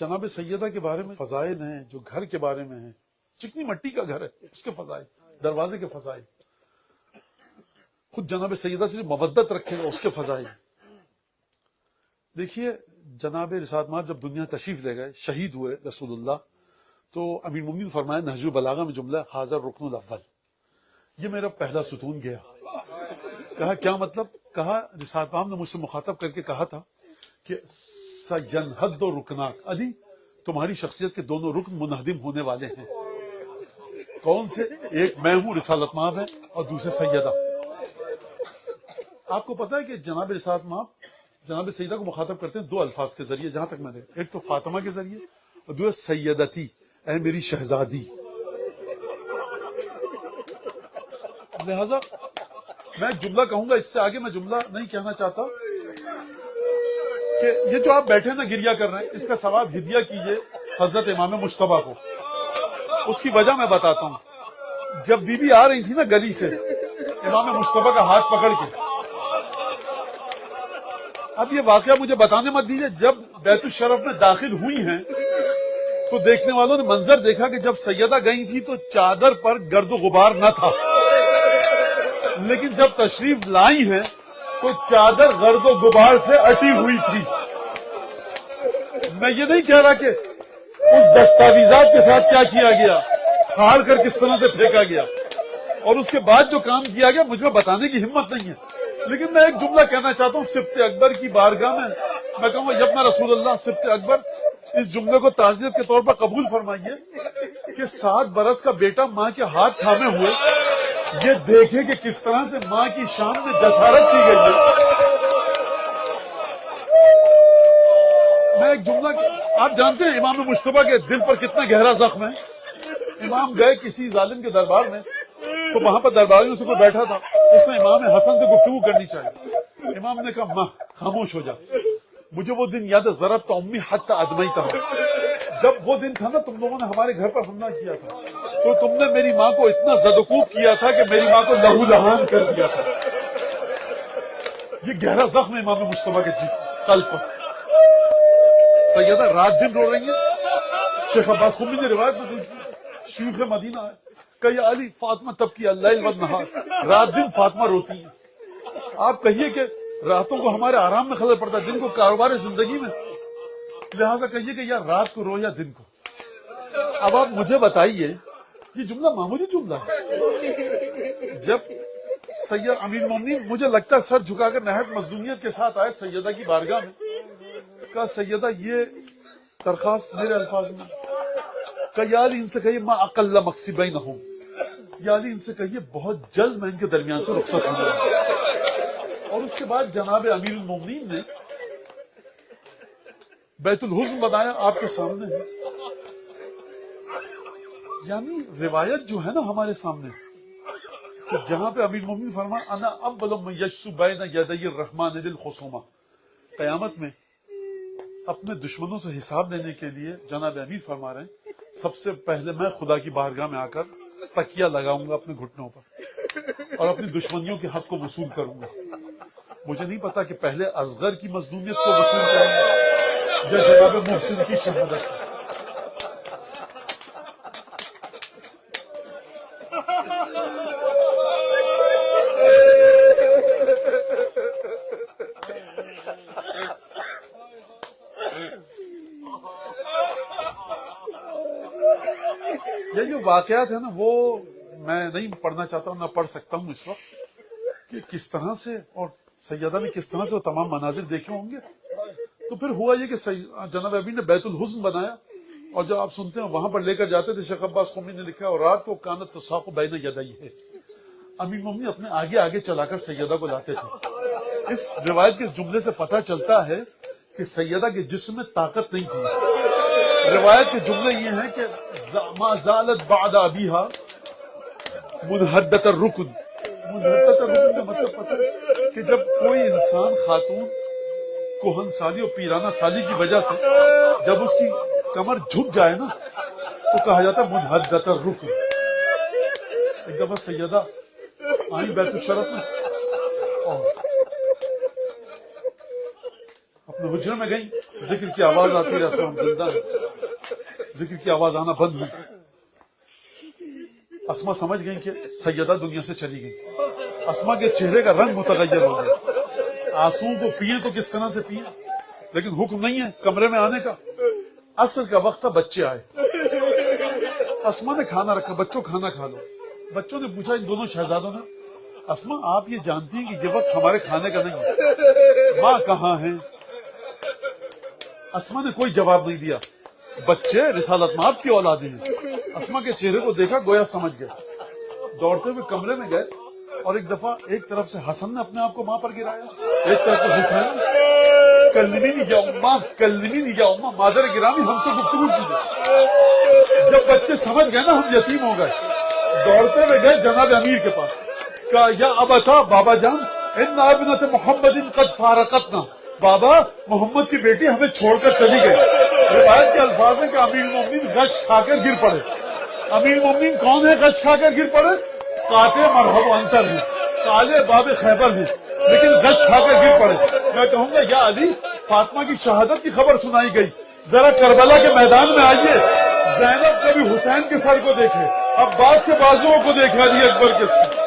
جناب سیدہ کے بارے میں فضائل ہیں جو گھر کے بارے میں ہیں. چکنی مٹی کا گھر ہے اس کے فضائل، دروازے کے فضائل، خود جناب سیدہ سے مودت رکھے گا اس کے فضائل. دیکھیے جناب رسالت مآب جب دنیا تشریف لے گئے، شہید ہوئے رسول اللہ، تو امیر المومنین نے فرمایا نہج البلاغہ میں جملہ حاضر رکن الاول، یہ میرا پہلا ستون گیا. کہا کیا مطلب؟ کہا رسالت مآب نے مجھ سے مخاطب کر کے کہا تھا کہ سینہد رکناک، علی تمہاری شخصیت کے دونوں رکن منہدم ہونے والے ہیں. کون سے؟ ایک میں ہوں رسالت مآب ہے اور دوسرے سیدہ. آپ کو پتا ہے کہ جناب رسالت مآب جناب سیدہ کو مخاطب کرتے ہیں دو الفاظ کے ذریعے، جہاں تک میں نے، ایک تو فاطمہ کے ذریعے اور دوسرے سیدتی، اے میری شہزادی. لہذا میں ایک جملہ کہوں گا، اس سے آگے میں جملہ نہیں کہنا چاہتا، کہ یہ جو آپ بیٹھے نا گریہ کر رہے ہیں، اس کا ثواب ہدیہ کیجئے حضرت امام مجتبیٰ کو. اس کی وجہ میں بتاتا ہوں. جب بی بی آ رہی تھی نا گلی سے امام مجتبیٰ کا ہاتھ پکڑ کے، اب یہ واقعہ مجھے بتانے مت دیجئے، جب بیت الشرف میں داخل ہوئی ہیں تو دیکھنے والوں نے منظر دیکھا کہ جب سیدہ گئی تھی تو چادر پر گرد و غبار نہ تھا، لیکن جب تشریف لائی ہیں تو چادر گرد و غبار سے اٹی ہوئی تھی. میں یہ نہیں کہہ رہا کہ اس دستاویزات کے ساتھ کیا کیا گیا، پھاڑ کر کس طرح سے پھینکا گیا، اور اس کے بعد جو کام کیا گیا مجھ میں بتانے کی ہمت نہیں ہے، لیکن میں ایک جملہ کہنا چاہتا ہوں سبط اکبر کی بارگاہ میں کہوں گا یبن رسول اللہ سبط اکبر، اس جملے کو تعزیت کے طور پر قبول فرمائیے کہ 7 برس کا بیٹا ماں کے ہاتھ تھامے ہوئے یہ دیکھے کہ کس طرح سے ماں کی شان میں جسارت کی گئی ہے. میں ایک جملہ، آپ جانتے ہیں امام مجتبیٰ کے دل پر کتنا گہرا زخم ہے. امام گئے کسی ظالم کے دربار میں، تو وہاں پر درباریوں سے کوئی بیٹھا تھا، اس نے امام حسن سے گفتگو کرنی چاہیے. امام نے کہا ماں خاموش ہو جا، مجھے وہ دن یاد ہے ضربت امی حتی ادمیتہا، جب وہ دن تھا نا تم لوگوں نے ہمارے گھر پر حملہ کیا تھا تو تم نے میری ماں کو اتنا زدوکوب کیا تھا کہ میری ماں کو لہو لہان کر دیا تھا. یہ گہرا زخم ہے امام مجتبیٰ کے قلب پر. سیدہ رات دن رو رہی ہیں. شیخ عباس قمی نے روایت میں شیوخ مدینہ ہے کہ یا علی فاطمہ تب کی اللیل والنہار، رات دن فاطمہ روتی ہیں. آپ کہیے کہ راتوں کو ہمارے آرام میں خلل پڑتا ہے، دن کو کاروبار زندگی میں، لہٰذا کہیے کہ یا رات کو رو یا دن کو. اب آپ مجھے بتائیے، یہ جملہ معمولی جملہ ہے. جب سید امیر المومنین مجھے لگتا ہے سر جھکا کر نہایت مظلومیت کے ساتھ آئے سیدہ کی بارگاہ میں، کہا سیدہ یہ درخواست میرے الفاظ میں، کہ یا علی ان سے کہیے ما اقل مقصی بینہم، یا علی ان سے کہیے بہت جلد میں ان کے درمیان سے رخصت ہوں گا. اور اس کے بعد جناب امیر المومنین نے بیت الحزن بنایا آپ کے سامنے ہے. یعنی روایت جو ہے نا ہمارے سامنے، کہ جہاں پہ امیر المومنین فرمایا انا اول من یجثو بین یدی الرحمن للخصومہ، قیامت میں اپنے دشمنوں سے حساب لینے کے لیے جناب امیر فرما رہے ہیں سب سے پہلے میں خدا کی بارگاہ میں آ کر تکیہ لگاؤں گا اپنے گھٹنوں پر اور اپنی دشمنیوں کے حق کو وصول کروں گا. مجھے نہیں پتا کہ پہلے اصغر کی مظلومیت کو وصول کریں گے یا جناب محسن کی شہادت. یہ جو واقعات ہیں نا وہ میں نہیں پڑھنا چاہتا ہوں، نہ پڑھ سکتا ہوں اس وقت، کہ کس طرح سے اور سیدہ نے کس طرح سے وہ تمام مناظر دیکھے ہوں گے. تو پھر ہوا یہ کہ جناب ابی نے بیت الحزن بنایا، اور جب آپ سنتے ہیں وہاں پر لے کر جاتے تھے. شیخ عباس قمی نے لکھا اور رات کو کانت تساق بین یدیہ، امیر مومنین اپنے آگے آگے چلا کر سیدہ کو لاتے تھے. اس روایت کے جملے سے پتہ چلتا ہے کہ سیدہ کے جسم میں طاقت نہیں تھی. روایت کے جملے یہ ہیں کہ ما زالت بعد ابیہا منحدۃ الرکن. منحدۃ الرکن کا مطلب پتہ ہے کہ جب کوئی انسان خاتون کوہن سالی اور پیرانہ سالی کی وجہ سے جب اس کی کمر جھک جائے نا تو کہا جاتا ہے منحدۃ الرکن. ایک دفعہ سیدہ آئیں بیت الشرف میں اور اپنے حجرے میں گئیں ذکر کی آواز آتی رہی، اسما ہم زندہ ہیں، ذکر کی آواز آنا بند ہوئی. اسما سمجھ گئی کہ سیدہ دنیا سے چلی گئی. اسما کے چہرے کا رنگ متغیر ہو گیا. آنسو کو پیے تو کس طرح سے پیے، لیکن حکم نہیں ہے کمرے میں آنے کا. عصر کا وقت تھا، بچے آئے. اسما نے کھانا رکھا، بچوں کھانا کھا لو. بچوں نے پوچھا ان دونوں شہزادوں نے، اسما آپ یہ جانتی ہیں کہ یہ وقت ہمارے کھانے کا نہیں ہے، ماں کہاں ہے؟ اسما نے کوئی جواب نہیں دیا. بچے رسالت مآب کی اولادیں ہیں. اسما کے چہرے کو دیکھا، گویا سمجھ گئے. دوڑتے ہوئے کمرے میں گئے اور ایک دفعہ ایک طرف سے حسن نے اپنے آپ کو ماں پر گرایا، ایک طرف سے حسین. کلمینی یا اماں، کلمینی یا اماں، مادر گرامی ہم سے گفتگو کیجیے. جب بچے سمجھ گئے نا ہم یتیم ہو گئے، دوڑتے ہوئے گئے جناب امیر کے پاس. کہا یا ابتا، بابا جان، ان ابنت محمد قد فارقتنا، بابا محمد کی بیٹی ہمیں چھوڑ کر چلی گئی. روایت کے الفاظ ہیں کہ امیر المومنین غش کھا کر گر پڑے. امیر المومنین کون ہے غش کھا کر گر پڑے؟ قاطع مرحب و انتر ہیں، کالے باب خیبر ہیں، لیکن غش کھا کر گر پڑے. میں کہوں گا یا علی، فاطمہ کی شہادت کی خبر سنائی گئی، ذرا کربلا کے میدان میں آئیے. زینب کبھی حسین کے سر کو دیکھے، عباس کے بازوؤں کو دیکھا، علی اکبر کے سر.